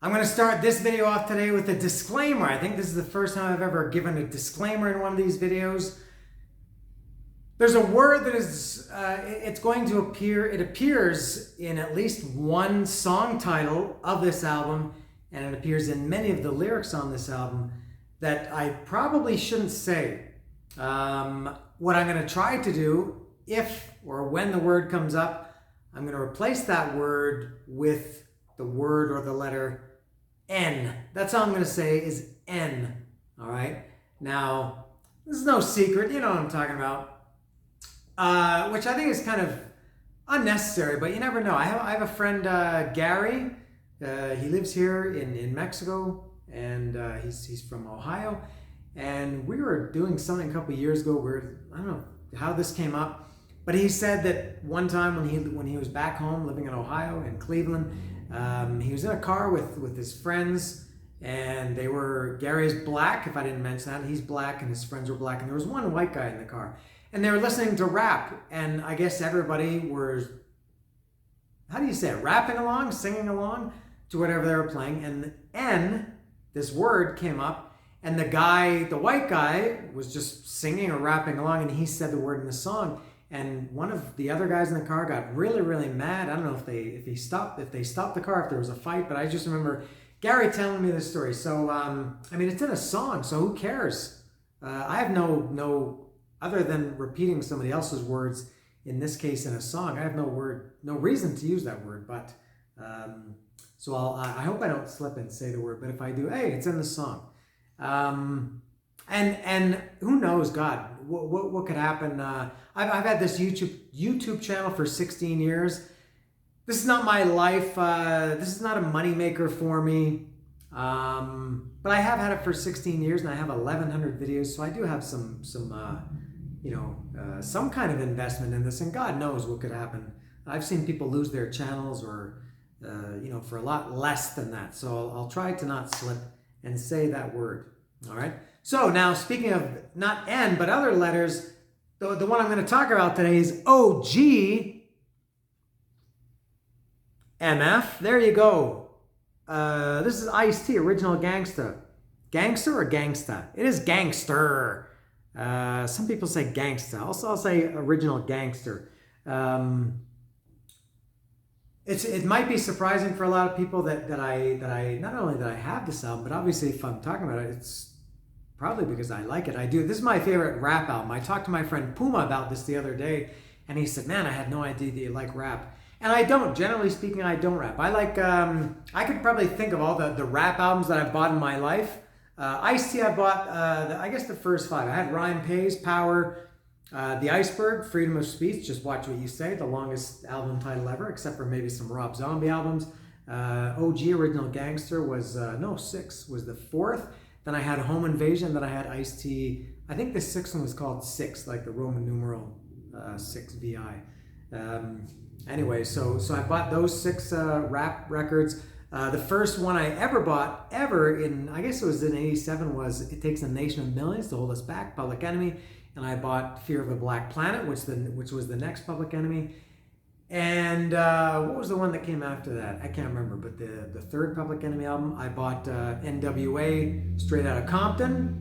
I'm going to start this video off today with a disclaimer. I think this is the first time I've ever given a disclaimer in one of these videos. There's a word that is, it's going to appear, it appears in at least one song title of this album, and it appears in many of the lyrics on this album that I probably shouldn't say. What I'm going to try to do, if or when the word comes up, I'm going to replace that word with the word or the letter N. That's all I'm going to say is N. All right. Now, this is no secret. You know what I'm talking about. Which I think is kind of unnecessary, but you never know. I have a friend, Gary. He lives here in Mexico, and he's from Ohio. And we were doing something a couple of years ago where, I don't know how this came up, but he said that one time when he was back home living in Ohio, in Cleveland, he was in a car with his friends, and Gary's black, if I didn't mention that. He's black and his friends were black, and there was one white guy in the car. And they were listening to rap, and I guess everybody was, how do you say it, rapping along, singing along to whatever they were playing. And N, this word came up, and the white guy was just singing or rapping along, and he said the word in the song. And one of the other guys in the car got really, really mad. I don't know if they stopped the car, if there was a fight, but I just remember Gary telling me this story. So, I mean, it's in a song, so who cares? I have no other than repeating somebody else's words, in this case in a song, I have no reason to use that word, but so I hope I don't slip and say the word, but if I do, hey, it's in the song. And who knows, God, what could happen? I've had this YouTube channel for 16 years. This is not my life. This is not a moneymaker for me. But I have had it for 16 years, and I have 1,100 videos, so I do have some kind of investment in this, and God knows what could happen. I've seen people lose their channels or, for a lot less than that. So I'll try to not slip and say that word. All right. So now, speaking of not N, but other letters, the one I'm going to talk about today is OG MF. There you go. This is Ice-T, Original Gangster. Gangster or Gangsta? It is Gangster. Some people say Gangsta. Also, I'll say Original Gangster. It might be surprising for a lot of people that I not only that I have this album, but obviously if I'm talking about it, it's probably because I like it. I do. This is my favorite rap album. I talked to my friend Puma about this the other day, and he said, "Man, I had no idea that you like rap." And I don't. Generally speaking, I don't rap. I like. I could probably think of all the rap albums that I've bought in my life. Ice-T, I bought, I guess the first 5. I had Rhyme Pays, Power, The Iceberg, Freedom of Speech, Just Watch What You Say, the longest album title ever, except for maybe some Rob Zombie albums. OG, Original Gangster, was, 6, was the 4th. Then I had Home Invasion, then I had Ice-T. I think the 6th one was called 6, like the Roman numeral 6, VI. Anyway, so I bought those 6 rap records. The first one I ever bought, I guess it was in 87, was It Takes a Nation of Millions to Hold Us Back, Public Enemy. And I bought Fear of a Black Planet, which was the next Public Enemy. And what was the one that came after that? I can't remember, but the third Public Enemy album, I bought NWA, Straight Outta Compton.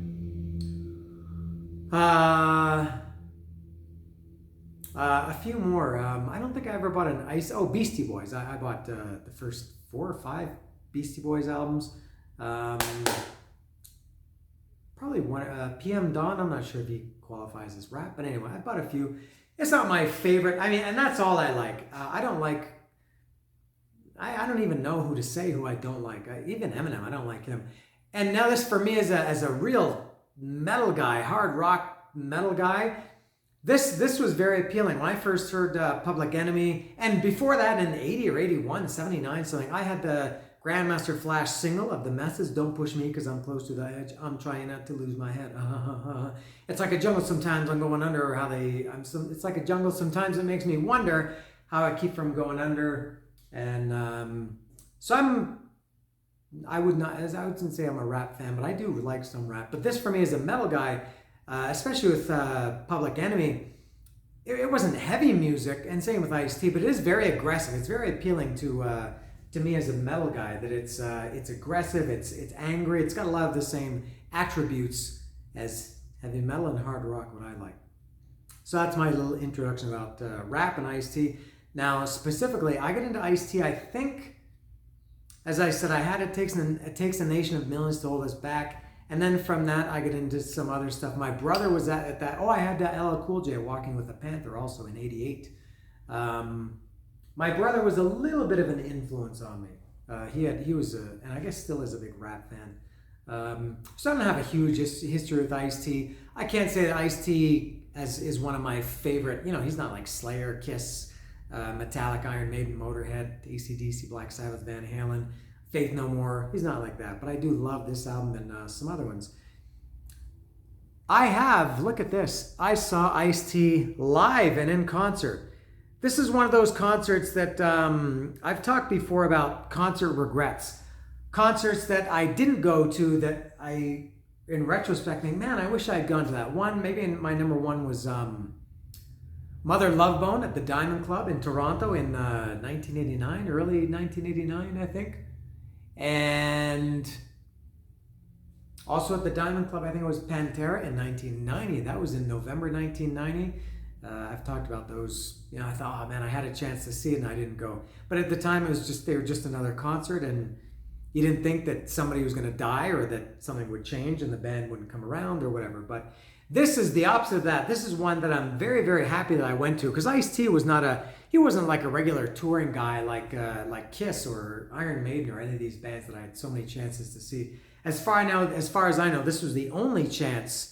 A few more. I don't think I ever bought an Beastie Boys. I bought the first 4 or 5 Beastie Boys albums. Probably one. PM Dawn, I'm not sure if he qualifies as rap, but anyway, I bought a few. It's not my favorite. I mean, and that's all I like. I don't like. I don't even know who to say who I don't like. Even Eminem, I don't like him. And now this for me as a real metal guy, hard rock metal guy. This was very appealing. When I first heard Public Enemy, and before that in 80 or 81, 79 something, I had the Grandmaster Flash single of The Message, Don't Push Me Because I'm Close to the Edge, I'm Trying Not to Lose My Head. It's like a jungle sometimes I'm going under, or it's like a jungle sometimes it makes me wonder how I keep from going under. And so I wouldn't say I'm a rap fan, but I do like some rap. But this for me as a metal guy, especially with Public Enemy, it wasn't heavy music, and same with Ice-T, but it is very aggressive. It's very appealing to to me as a metal guy, that it's aggressive, it's angry, it's got a lot of the same attributes as heavy metal and hard rock, what I like. So that's my little introduction about rap and Ice-T. Now, specifically, I get into Ice-T, I think, as I said, it takes a nation of millions to hold us back. And then from that, I get into some other stuff. My brother was at that. Oh, I had that LL Cool J, Walking with the Panther, also in '88. My brother was a little bit of an influence on me. He was and I guess still is a big rap fan. So I don't have a huge history with Ice-T. I can't say that Ice-T is one of my favorite. He's not like Slayer, Kiss, Metallica, Iron Maiden, Motorhead, AC/DC, Black Sabbath, Van Halen, Faith No More. He's not like that, but I do love this album and some other ones. Look at this. I saw Ice-T live and in concert. This is one of those concerts that I've talked before about concert regrets. Concerts that I didn't go to that I, in retrospect, think, man, I wish I had gone to that one. Maybe my number one was Mother Love Bone at the Diamond Club in Toronto in 1989, early 1989, I think. And also at the Diamond Club, I think it was Pantera in 1990. That was in November 1990. I've talked about those. I thought, oh man, I had a chance to see it and I didn't go. But at the time, they were just another concert, and you didn't think that somebody was going to die or that something would change and the band wouldn't come around or whatever. But this is the opposite of that. This is one that I'm very, very happy that I went to, because Ice-T wasn't like a regular touring guy like Kiss or Iron Maiden or any of these bands that I had so many chances to see. As far as I know, this was the only chance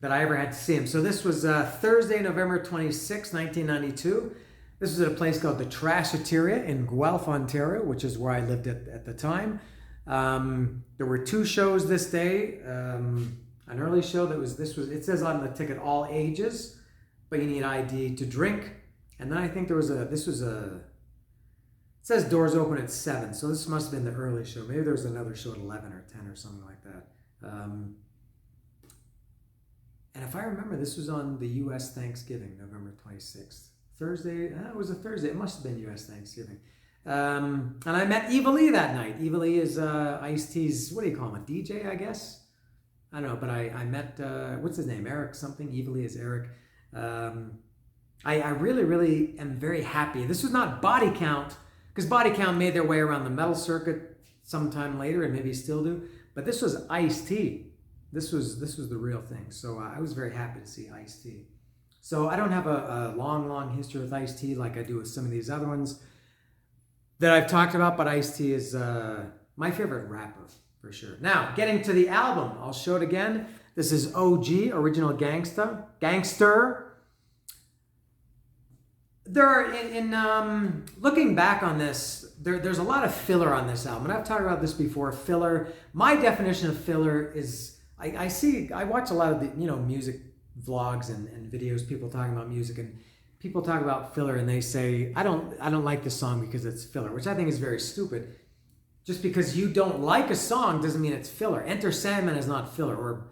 that I ever had to see him. So this was Thursday, November 26, 1992. This was at a place called the Trashateria in Guelph, Ontario, which is where I lived at the time. There were 2 shows this day. An early show it says on the ticket, all ages, but you need ID to drink. And then I think it says doors open at 7. So this must have been the early show. Maybe there was another show at 11 or 10 or something like that. And if I remember, this was on the U.S. Thanksgiving, November 26th. Thursday, it was a Thursday. It must have been U.S. Thanksgiving. And I met Evil E that night. Evil E is Ice-T's, what do you call him, a DJ, I guess? I don't know, but I met, what's his name, Eric something? Evil E is Eric. I really, really am very happy. This was not Body Count, because Body Count made their way around the metal circuit sometime later, and maybe still do. But this was Ice-T. This was the real thing. So I was very happy to see Ice-T. So I don't have a long history with Ice-T like I do with some of these other ones that I've talked about, but Ice-T is my favorite rapper for sure. Now, getting to the album, I'll show it again. This is OG, Original Gangster. There are, in looking back on this, there's a lot of filler on this album, and I've talked about this before. Filler. My definition of filler is I watch a lot of the music vlogs and videos, people talking about music, and people talk about filler and they say I don't like the song because it's filler, which I think is very stupid. Just because you don't like a song doesn't mean it's filler. Enter Sandman is not filler, or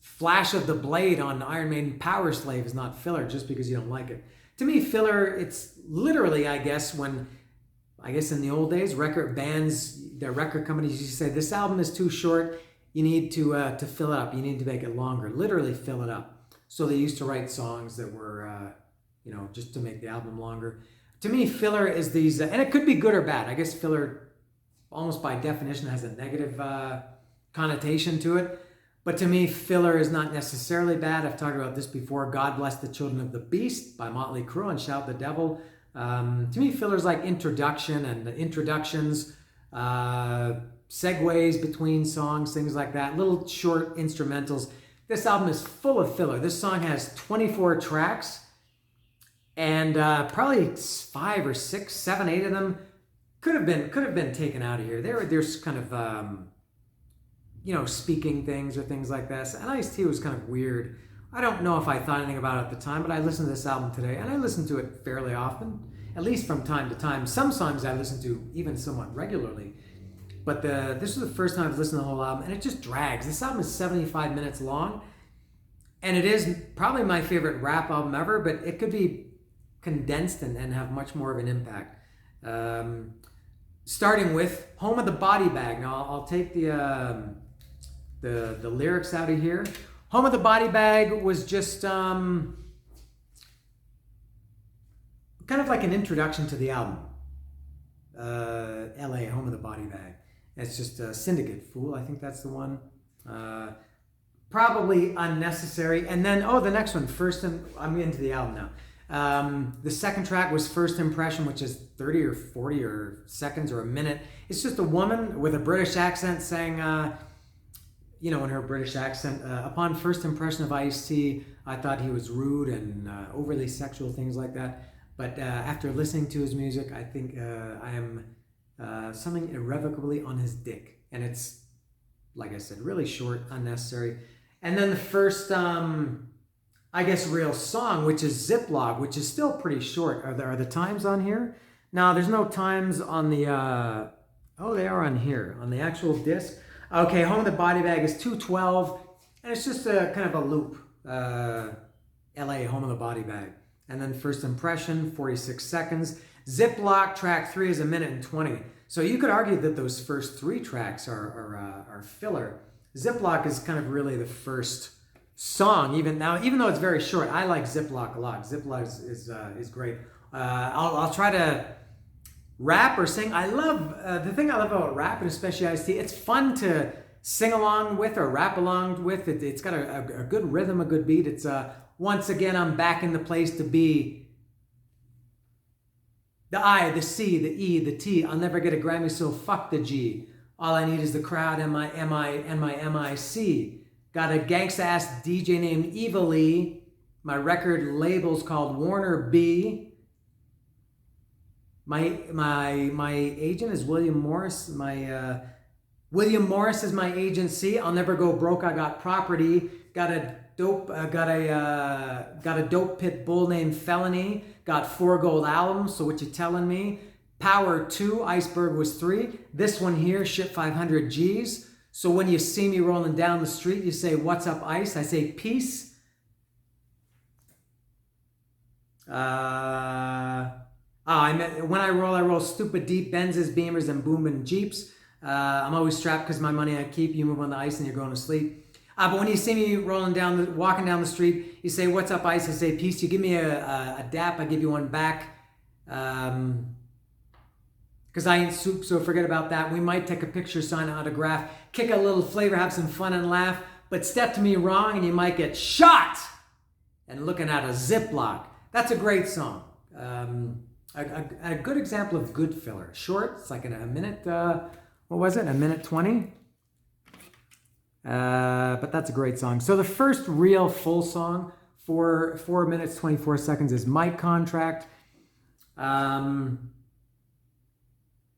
Flash of the Blade on Iron Maiden Power Slave is not filler just because you don't like it. To me, filler, it's literally, I guess in the old days, record bands, their record companies used to say, this album is too short, you need to fill it up, you need to make it longer, literally fill it up. So they used to write songs that were, just to make the album longer. To me, filler is these, and it could be good or bad. I guess filler, almost by definition, has a negative connotation to it. But to me, filler is not necessarily bad. I've talked about this before. God Bless the Children of the Beast by Motley Crue and Shout the Devil. To me, filler is like introduction and introductions, segues between songs, things like that. Little short instrumentals. This album is full of filler. This song has 24 tracks, and probably 5 or 6, 7, 8 of them could have been taken out of here. There's kind of speaking things or things like that. And Ice-T was kind of weird. I don't know if I thought anything about it at the time, but I listened to this album today, and I listen to it fairly often, at least from time to time. Some songs I listen to even somewhat regularly. But this was the first time I've listened to the whole album, and it just drags. This album is 75 minutes long, and it is probably my favorite rap album ever, but it could be condensed and have much more of an impact. Starting with Home of the Body Bag. Now I'll take the lyrics out of here. Home of the Body Bag was just kind of like an introduction to the album. LA, Home of the Body Bag. It's just a Syndicate, Fool. I think that's the one. Probably unnecessary. And then, the next one, I'm into the album now. The second track was First Impression, which is 30 or 40 or seconds or a minute. It's just a woman with a British accent saying, in her British accent, upon first impression of Ice-T, I thought he was rude and overly sexual, things like that. But after listening to his music, I think I am something irrevocably on his dick. And it's, like I said, really short, unnecessary. And then the first, real song, which is Ziploc, which is still pretty short. Are the times on here? No, there's no times on the, they are on here, on the actual disc. Okay, Home of the Body Bag is 2:12, and it's just a kind of a loop. LA, Home of the Body Bag. And then First Impression, 46 seconds. Ziploc, track 3 is 1:20. So you could argue that those first 3 tracks are filler. Ziploc is kind of really the first song, even though it's very short. I like Ziploc a lot. Ziploc is great. I'll try to rap or sing. I love the thing I love about rap, and especially Ice-T. It's fun to sing along with or rap along with. It's got a good rhythm, a good beat. It's once again I'm back in the place to be. The I, the C, the E, the T. I'll never get a Grammy, so fuck the G. All I need is the crowd and my MIC. Got a gangsta ass DJ named Eva Lee. My record label's called Warner B. My agent is William Morris. William Morris is my agency. I'll never go broke. I got property. Got a dope pit bull named Felony. Got 4 gold albums. So what you telling me? Power 2. Iceberg was 3. This one here, shit 500 G's. So when you see me rolling down the street, you say, "What's up, Ice?" I say, "Peace." When I roll stupid deep Benzes, Beamers, and booming Jeeps. I'm always strapped because my money I keep. You move on the ice and you're going to sleep. But when you see me walking down the street, you say, "What's up, Ice?" I say, "Peace." You give me a dap, I give you one back. Because I ain't soup, so forget about that. We might take a picture, sign an autograph, kick a little flavor, have some fun and laugh. But step to me wrong and you might get shot. And looking at a Ziploc. That's a great song. A good example of good filler. Short, it's like a minute, what was it? 1:20? But that's a great song. So the first real full song, 4 minutes, 24 seconds, is My Contract.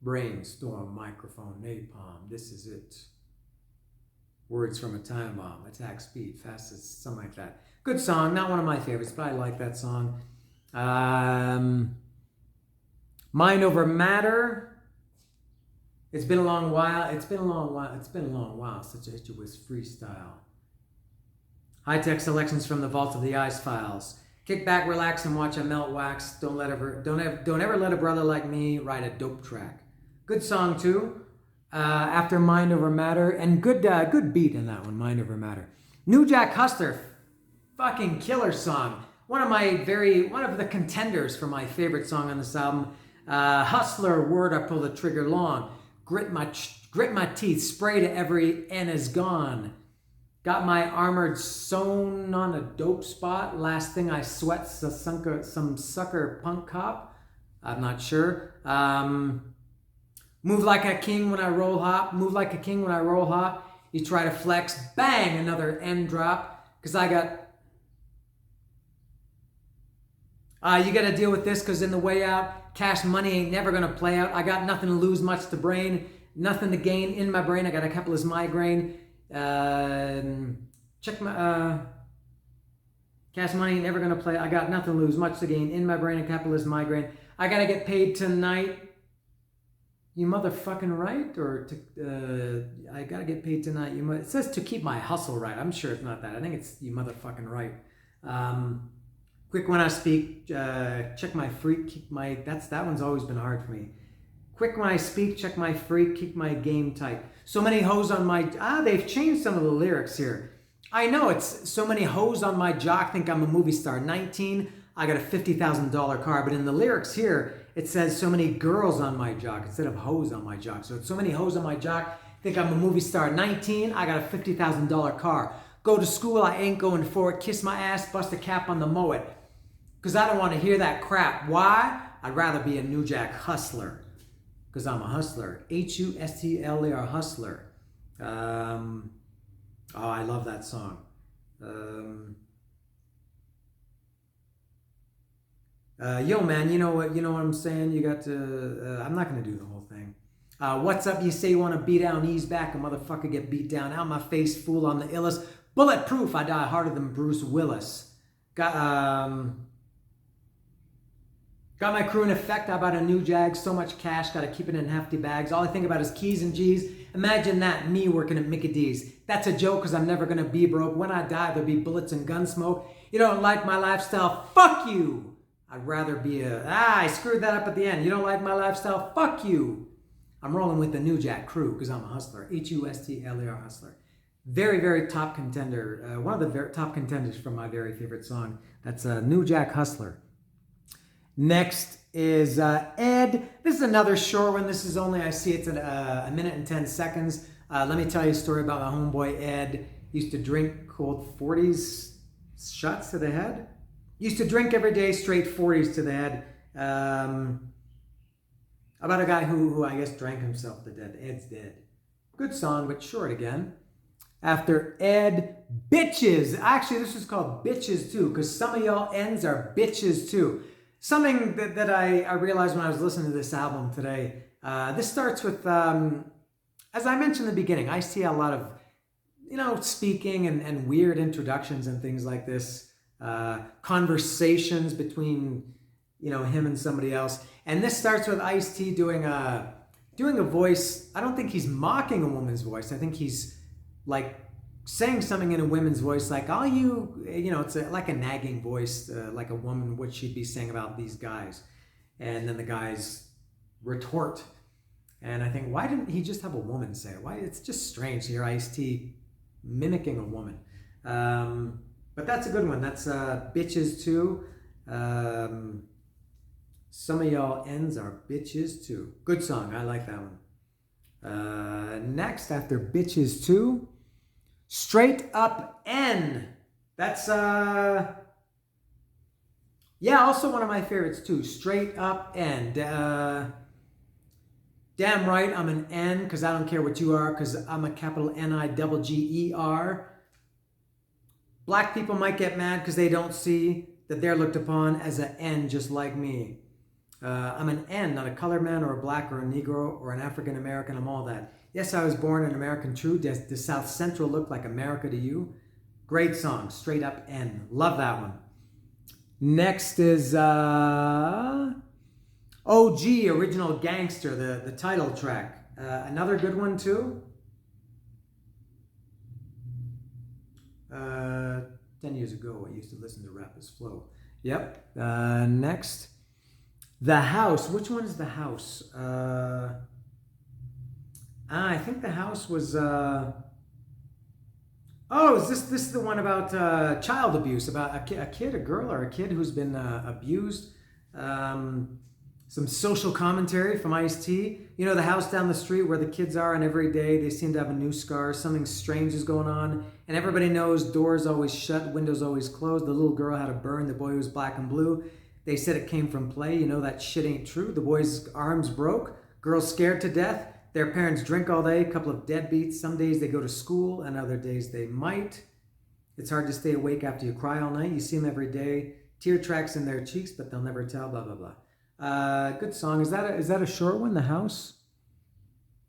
Brainstorm, microphone, napalm, this is it. Words from a time bomb, attack speed, fastest, something like that. Good song, not one of my favorites, but I like that song. Mind Over Matter. It's been a long while since I hit you with freestyle. High-tech selections from the Vault of the Ice Files. Kick back, relax, and watch a melt wax. Don't ever let a brother like me write a dope track. Good song too. After Mind Over Matter, and good beat in that one. Mind Over Matter. New Jack Hustler, fucking killer song. One of the contenders for my favorite song on this album. Hustler, word I pull the trigger long. Grit my teeth, spray to every N is gone. Got my armored sewn on a dope spot. Last thing I sweat's some sucker punk cop. I'm not sure. Move like a king when I roll hop. Move like a king when I roll hop. You try to flex. Bang! Another end drop. Because I got... you got to deal with this because in the way out, cash money ain't never going to play out. I got nothing to lose, much to brain. Nothing to gain in my brain. I got a capitalist migraine. Check my cash money ain't never gonna play. I got nothing to lose, much to gain in my brain, a capitalist migraine. I gotta get paid tonight. You motherfucking right? Or I gotta get paid tonight. It says to keep my hustle right. I'm sure it's not that. I think it's you motherfucking right. Quick when I speak, check my freak, keep my, that one's always been hard for me. Quick when I speak, check my freak, keep my game tight. So many hoes on my, they've changed some of the lyrics here. I know it's so many hoes on my jock, think I'm a movie star. 19, I got a $50,000 car, but in the lyrics here, it says so many girls on my jock instead of hoes on my jock. So it's so many hoes on my jock, think I'm a movie star. 19, I got a $50,000 car. Go to school, I ain't going for it. Kiss my ass, bust a cap on the Moet. Because I don't want to hear that crap. Why? I'd rather be a New Jack hustler. Because I'm a hustler. Hustler, hustler. I love that song. Yo, man, you know what I'm saying? You got to, I'm not going to do the whole thing. What's up? You say you want to beat down, ease back. A motherfucker get beat down. Out my face, fool, I'm the illest. Bulletproof, I die harder than Bruce Willis. Got my crew in effect. I bought a new Jag, so much cash, gotta keep it in hefty bags. All I think about is keys and G's. Imagine that, me working at Mickey D's. That's a joke, cause I'm never gonna be broke. When I die, there'll be bullets and gun smoke. You don't like my lifestyle? Fuck you! I'd rather be I screwed that up at the end. You don't like my lifestyle? Fuck you! I'm rolling with the New Jack crew, cause I'm a hustler. Hustler, hustler. Very, very top contender. One of the top contenders from my very favorite song. That's New Jack Hustler. Next is Ed. This is another short one. This is only, I see it's at a minute and 10 seconds. Let me tell you a story about my homeboy Ed. Used to drink cold 40s shots to the head. Used to drink every day straight 40s to the head. About a guy who I guess drank himself to death. Ed's dead. Good song, but short again. After Ed, Bitches. Actually, this is called Bitches too, because some of y'all ends are bitches too. Something that I realized when I was listening to this album today, this starts with, as I mentioned in the beginning, I see a lot of, speaking and weird introductions and things like this, conversations between, him and somebody else. And this starts with Ice-T doing a voice. I don't think he's mocking a woman's voice. I think he's like saying something in a woman's voice, like, it's like a nagging voice, like a woman, what she'd be saying about these guys. And then the guys retort. And I think, why didn't he just have a woman say it? Why? It's just strange to hear Ice-T mimicking a woman. But that's a good one. That's Bitches too. Some of y'all ends are bitches too. Good song. I like that one. Next, after Bitches too, Straight Up N. That's, also one of my favorites too. Straight Up N. Damn right I'm an N, because I don't care what you are, because I'm a capital N-I-double-G-E-R. Black people might get mad because they don't see that they're looked upon as an N just like me. I'm an N, not a colored man or a black or a Negro or an African American. I'm all that. Yes, I was born an American true. Does the South Central look like America to you? Great song, Straight Up N. Love that one. Next is OG, Original Gangster, the title track. Another good one too. 10 years ago, I used to listen to Rap as Flow. Yep. Next, The House. Which one is The House? I think The House was... is this the one about child abuse? About a girl or a kid who's been abused? Some social commentary from Ice-T. The house down the street where the kids are, and every day they seem to have a new scar. Something strange is going on, and everybody knows doors always shut, windows always closed. The little girl had a burn, the boy was black and blue. They said it came from play. That shit ain't true. The boy's arms broke, girl's scared to death. Their parents drink all day, a couple of deadbeats. Some days they go to school, and other days they might. It's hard to stay awake after you cry all night. You see them every day. Tear tracks in their cheeks, but they'll never tell, blah, blah, blah. Good song. Is that a short one, The House?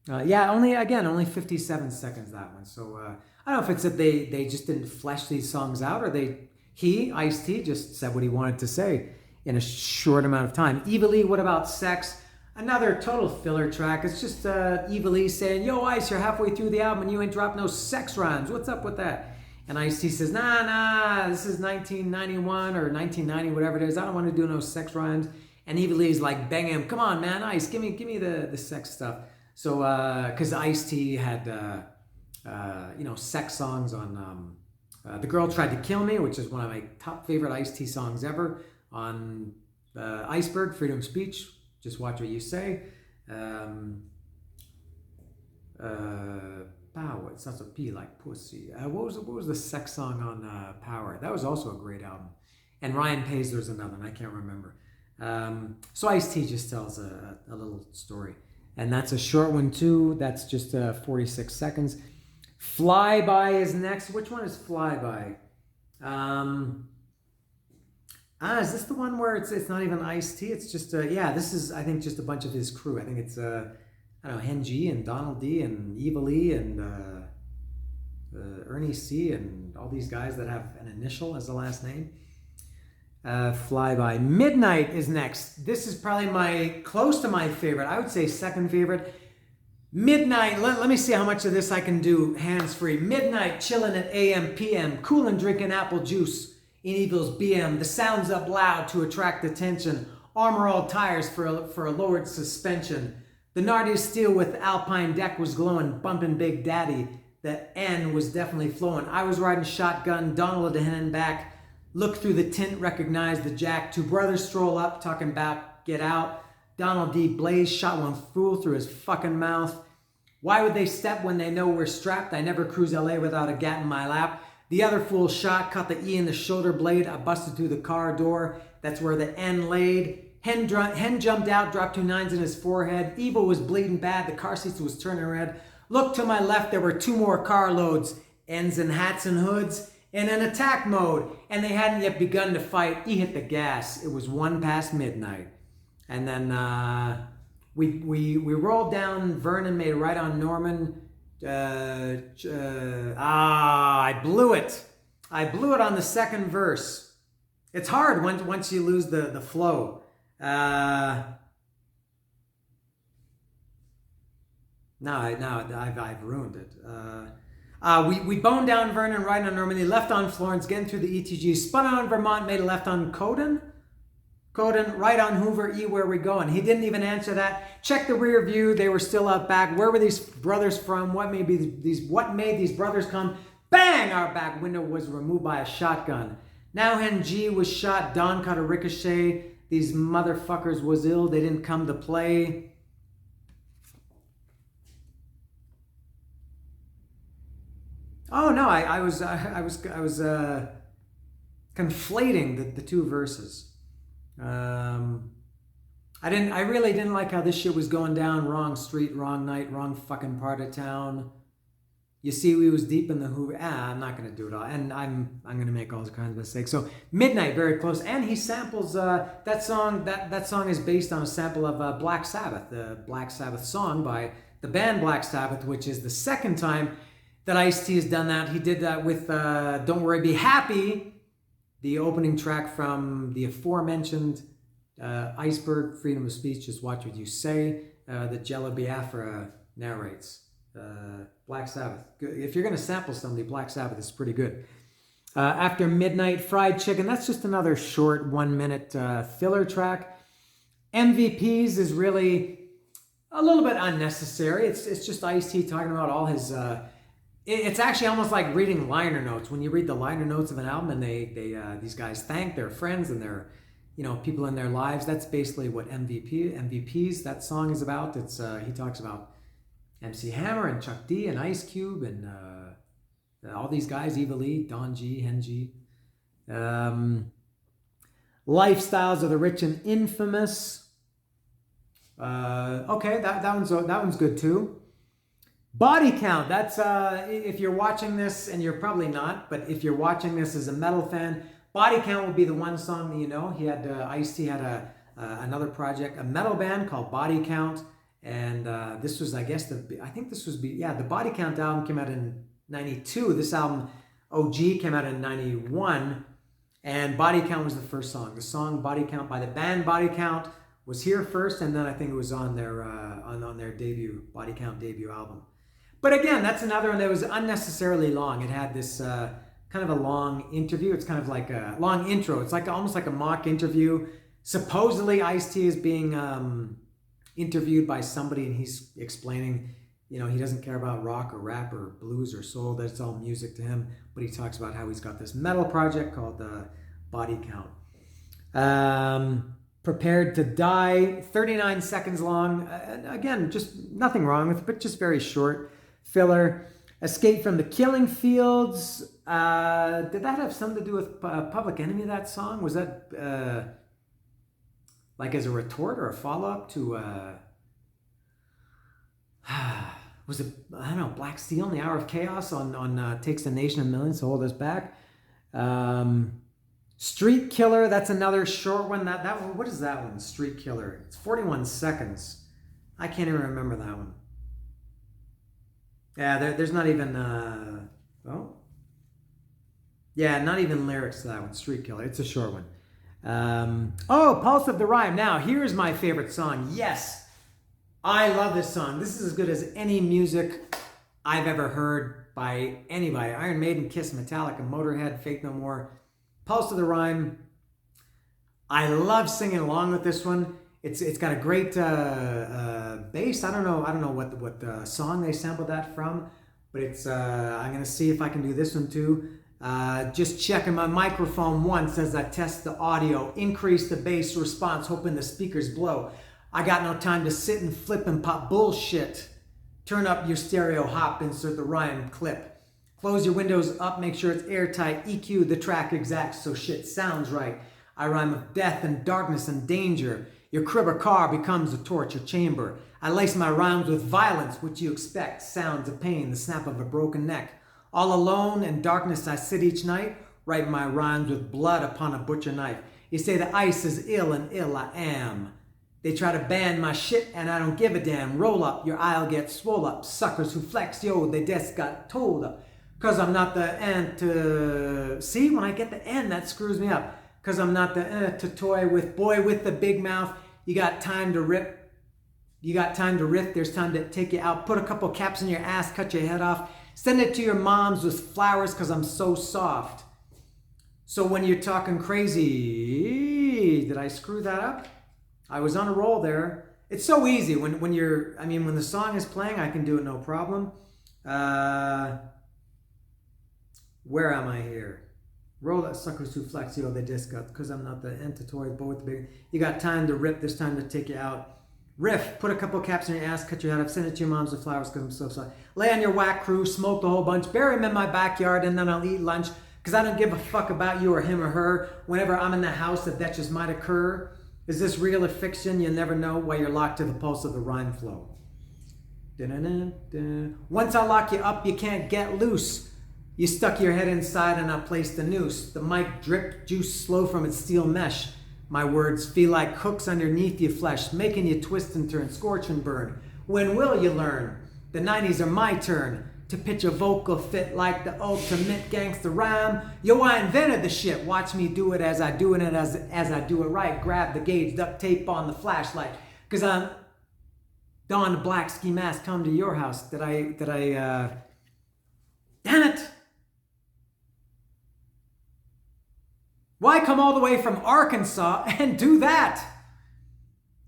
Only 57 seconds, that one. So I don't know if it's that they just didn't flesh these songs out, or Ice-T just said what he wanted to say in a short amount of time. Evil-E, What About Sex? Another total filler track. It's just Evil-E saying, yo, Ice, you're halfway through the album and you ain't dropped no sex rhymes. What's up with that? And Ice-T says, nah, this is 1991 or 1990, whatever it is. I don't want to do no sex rhymes. And Evil E's like banging him, come on, man, Ice, give me the sex stuff. So, because Ice-T had, sex songs on The Girl Tried to Kill Me, which is one of my top favorite Ice-T songs ever, on Iceberg, Freedom of Speech, Just Watch What You Say. Power, it starts with P like pussy. What was the sex song on Power? That was also a great album. And Ryan Paisler's another one, I can't remember. So Ice-T just tells a little story. And that's a short one too. That's just 46 seconds. Flyby is next. Which one is Flyby? Is this the one where it's not even Ice-T? It's just, this is, I think, just a bunch of his crew. I think it's, I don't know, Hen G and Donald D and Evil E and Ernie C and all these guys that have an initial as the last name. Flyby Midnight is next. This is probably close to my favorite. I would say second favorite. Midnight, let me see how much of this I can do hands-free. Midnight, chilling at AM, PM, coolin' drinking apple juice in Evil's BM. The sound's up loud to attract attention. Armor-all tires for a lowered suspension. The Nardia steel with Alpine deck was glowing, bumping Big Daddy. The N was definitely flowing. I was riding shotgun, Donald had hand back. Look through the tint, recognize the jack. Two brothers stroll up, talking about get out. Donald D. Blaze shot one fool through his fucking mouth. Why would they step when they know we're strapped? I never cruise LA without a gat in my lap. The other fool shot, cut the E in the shoulder blade. I busted through the car door. That's where the N laid. Hen jumped out, dropped 2 9s in his forehead. Evil was bleeding bad. The car seats was turning red. Look to my left, there were 2 more carloads. Ends in hats and hoods. In an attack mode. And they hadn't yet begun to fight. He hit the gas. It was 1 past midnight. And then we rolled down Vernon, made right on Norman. I blew it. I blew it on the second verse. It's hard once you lose the flow. No, I've ruined it. We boned down Vernon, right on Normandy, left on Florence, getting through the ETG, spun on Vermont, made a left on Coden, right on Hoover, E, where we going? He didn't even answer that. Check the rear view, they were still out back. Where were these brothers from? What made these brothers come? Bang! Our back window was removed by a shotgun. Now Hen G was shot, Don caught a ricochet. These motherfuckers was ill, they didn't come to play. Oh no, I was conflating the 2 verses. I really didn't like how this shit was going down. Wrong street, wrong night, wrong fucking part of town. You see, we was deep in the Hoover. I'm not going to do it all. And I'm going to make all kinds of mistakes. So Midnight, very close. And he samples that song. That song is based on a sample of Black Sabbath, the Black Sabbath song by the band Black Sabbath, which is the second time that Ice-T has done that. He did that with Don't Worry, Be Happy, the opening track from the aforementioned Iceberg, Freedom of Speech, Just Watch What You Say, that Jello Biafra narrates. Black Sabbath. If you're going to sample somebody, Black Sabbath is pretty good. After Midnight, Fried Chicken. That's just another short 1 minute filler track. MVPs is really a little bit unnecessary. It's just Ice-T talking about all his... it's actually almost like reading liner notes. When you read the liner notes of an album and these guys thank their friends and their people in their lives, that's basically what MVPs, that song is about. It's he talks about MC Hammer and Chuck D and Ice Cube and all these guys, Evil E, Don G, Hen G. Lifestyles of the Rich and Infamous. Okay, that one's good too. Body Count. That's if you're watching this, and you're probably not, but if you're watching this as a metal fan, Body Count will be the one song that you know. He had Ice-T had another project, a metal band called Body Count. And this was, I guess, the Body Count album came out in 92. This album, OG, came out in 91. And Body Count was the first song. The song Body Count by the band Body Count was here first, and then I think it was on their on their debut, Body Count debut album. But again, that's another one that was unnecessarily long. It had this kind of a long interview. It's kind of like a long intro. It's like almost like a mock interview. Supposedly Ice-T is being interviewed by somebody, and he's explaining, you know, he doesn't care about rock or rap or blues or soul. That's all music to him. But he talks about how he's got this metal project called Body Count. Prepared to Die, 39 seconds long. Again, just nothing wrong with it, but just very short. Filler. Escape from the Killing Fields. Did that have something to do with Public Enemy, that song? Was that like as a retort or a follow-up to... was it, I don't know, Black Steel in the Hour of Chaos on Takes a Nation of Millions to Hold Us Back? Street Killer, that's another short one. That one, what is that one? Street Killer. It's 41 seconds. I can't even remember that one. Yeah, there's not even, not even lyrics to that one, Street Killer. It's a short one. Pulse of the Rhyme. Now, here's my favorite song. Yes, I love this song. This is as good as any music I've ever heard by anybody. Iron Maiden, Kiss, Metallica, Motorhead, Faith No More. Pulse of the Rhyme. I love singing along with this one. It's got a great bass. I don't know what song they sampled that from, but it's I'm gonna see if I can do this one too. Just checking my microphone once as I test the audio. Increase the bass response, hoping the speakers blow. I got no time to sit and flip and pop bullshit. Turn up your stereo hop, insert the rhyme clip. Close your windows up, make sure it's airtight. EQ the track exact so shit sounds right. I rhyme with death and darkness and danger. Your crib or car becomes a torture chamber. I lace my rhymes with violence, which you expect. Sounds of pain, the snap of a broken neck. All alone in darkness I sit each night. Write my rhymes with blood upon a butcher knife. You say the ice is ill and ill I am. They try to ban my shit and I don't give a damn. Roll up, your aisle gets swole up. Suckers who flex, yo, they just got told up. Cause I'm not the end to... See, when I get the end, that screws me up. Cause I'm not the to toy with. Boy with the big mouth. You got time to rip. You got time to riff. There's time to take you out. Put a couple caps in your ass. Cut your head off. Send it to your moms with flowers cause I'm so soft. So when you're talking crazy... Did I screw that up? I was on a roll there. It's so easy when you're... I mean, when the song is playing, I can do it no problem. Where am I here? Roll that suckers who flex, yo, they just got, because I'm not the entitoid, but with the big, you got time to rip, there's time to take you out. Riff, put a couple caps in your ass, cut your head off, send it to your moms with flowers because I'm so sorry. Lay on your whack crew, smoke the whole bunch, bury him in my backyard, and then I'll eat lunch because I don't give a fuck about you or him or her. Whenever I'm in the house, that just might occur. Is this real or fiction? You never know while you're locked to the pulse of the rhyme flow. Da-da-da-da. Once I lock you up, you can't get loose. You stuck your head inside and I placed the noose. The mic dripped juice slow from its steel mesh. My words feel like hooks underneath your flesh, making you twist and turn, scorch and burn. When will you learn? The 90s are my turn to pitch a vocal fit like the ultimate gangster rhyme. Yo, I invented the shit. Watch me do it as I do it and as I do it right. Grab the gauge, duct tape on the flashlight. Cause I'm don the black ski mask, come to your house. Did I damn it! Why come all the way from Arkansas and do that?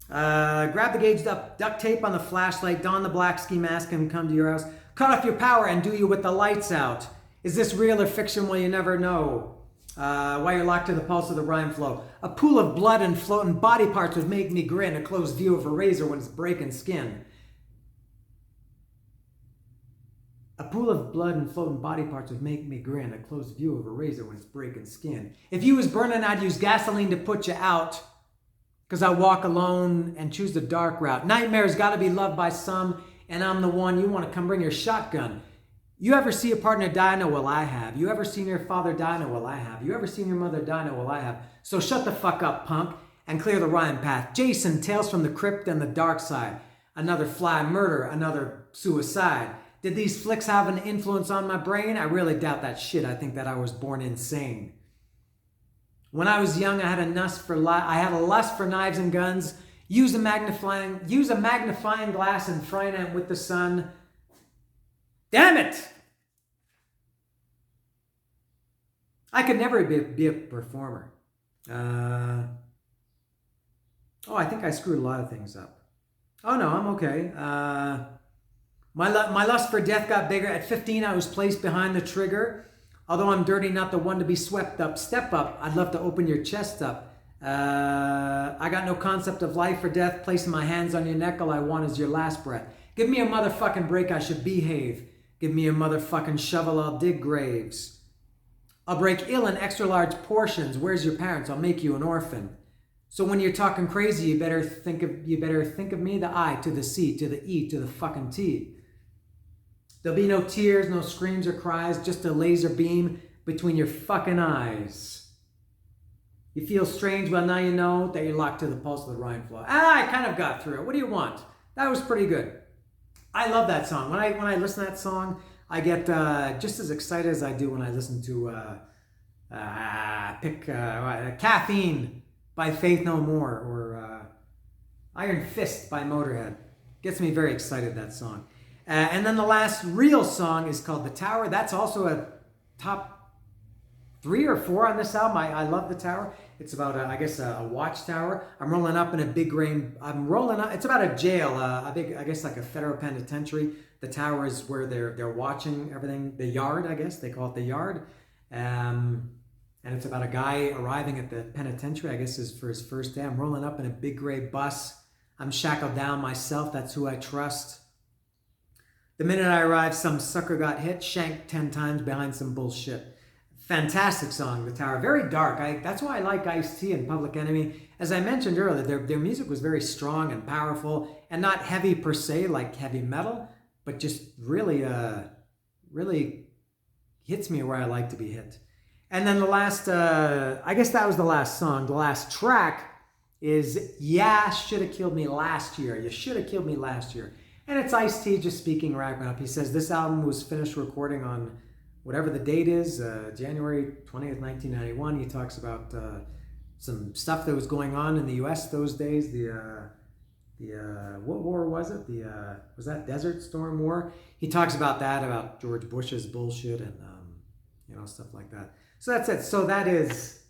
Grab the gauge, duct tape on the flashlight, don the black ski mask and come to your house. Cut off your power and do you with the lights out. Is this real or fiction? Well, you never know. While you're locked to the pulse of the rhyme flow. A pool of blood and floating body parts would make me grin. A close view of a razor when it's breaking skin. A pool of blood and floating body parts would make me grin. A close view of a razor when it's breaking skin. If you was burning, I'd use gasoline to put you out. Cause I walk alone and choose the dark route. Nightmares gotta be loved by some, and I'm the one you wanna come bring your shotgun. You ever see a partner die? No, well I have. You ever seen your father die? No, well I have. You ever seen your mother die? No, well I have. So shut the fuck up, punk, and clear the rhyme path. Jason, Tales from the Crypt and the Dark Side. Another fly murder, another suicide. Did these flicks have an influence on my brain? I really doubt that shit. I think that I was born insane. When I was young, I had a lust for knives and guns. Use a magnifying glass and frying it with the sun. Damn it! I could never be a performer. I think I screwed a lot of things up. Oh no, I'm okay. My lust for death got bigger. At 15, I was placed behind the trigger. Although I'm dirty, not the one to be swept up. Step up. I'd love to open your chest up. I got no concept of life or death. Placing my hands on your neck, all I want is your last breath. Give me a motherfucking break, I should behave. Give me a motherfucking shovel, I'll dig graves. I'll break ill in extra large portions. Where's your parents? I'll make you an orphan. So when you're talking crazy, you better think of me, the I to the C to the E to the fucking T. There'll be no tears, no screams or cries, just a laser beam between your fucking eyes. You feel strange, well now you know that you're locked to the pulse of the Rhine flow. I kind of got through it. What do you want? That was pretty good. I love that song. When I listen to that song, I get just as excited as I do when I listen to Caffeine by Faith No More or Iron Fist by Motorhead. Gets me very excited, that song. And then the last real song is called The Tower. That's also a top 3 or 4 on this album. I love The Tower. It's about, a watchtower. I'm rolling up in a big rain. It's about a jail, like a federal penitentiary. The tower is where they're watching everything. The yard, I guess. They call it the yard. And it's about a guy arriving at the penitentiary, I guess is for his first day. I'm rolling up in a big gray bus. I'm shackled down myself. That's who I trust. The minute I arrived, some sucker got hit, shanked 10 times behind some bullshit. Fantastic song, The Tower. Very dark. That's why I like Ice-T and Public Enemy. As I mentioned earlier, their music was very strong and powerful and not heavy per se, like heavy metal, but just really hits me where I like to be hit. And then the last, I guess that was the last song. The last track is Yeah, Shoulda Killed Me Last Year. You should have killed me last year. And it's Ice-T just speaking, wrapping up. He says this album was finished recording on whatever the date is, January 20th, 1991. He talks about some stuff that was going on in the U.S. those days. What war was it? Was that Desert Storm War? He talks about that, about George Bush's bullshit and stuff like that. So that's it. So that is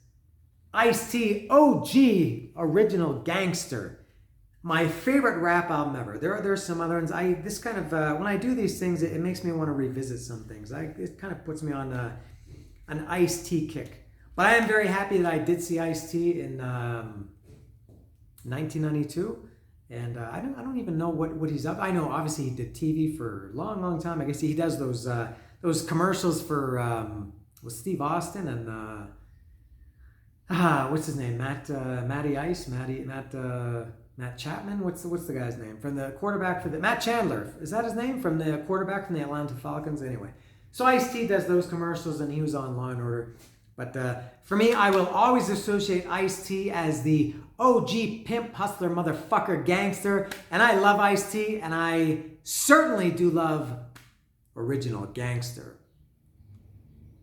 Ice-T OG Original Gangster. My favorite rap album ever. There's some other ones. When I do these things, it makes me want to revisit some things. It kind of puts me on an Ice-T kick. But I am very happy that I did see Ice-T in 1992. And I don't even know what he's up. I know obviously he did TV for a long, long time. I guess he does those commercials for with Steve Austin and what's his name? Matt Chapman. What's the guy's name from the quarterback for the Matt Chandler? Is that his name from the quarterback from the Atlanta Falcons? Anyway, so Ice-T does those commercials and he was on Law and Order. But for me, I will always associate Ice-T as the OG pimp, hustler, motherfucker, gangster. And I love Ice-T, and I certainly do love Original Gangster.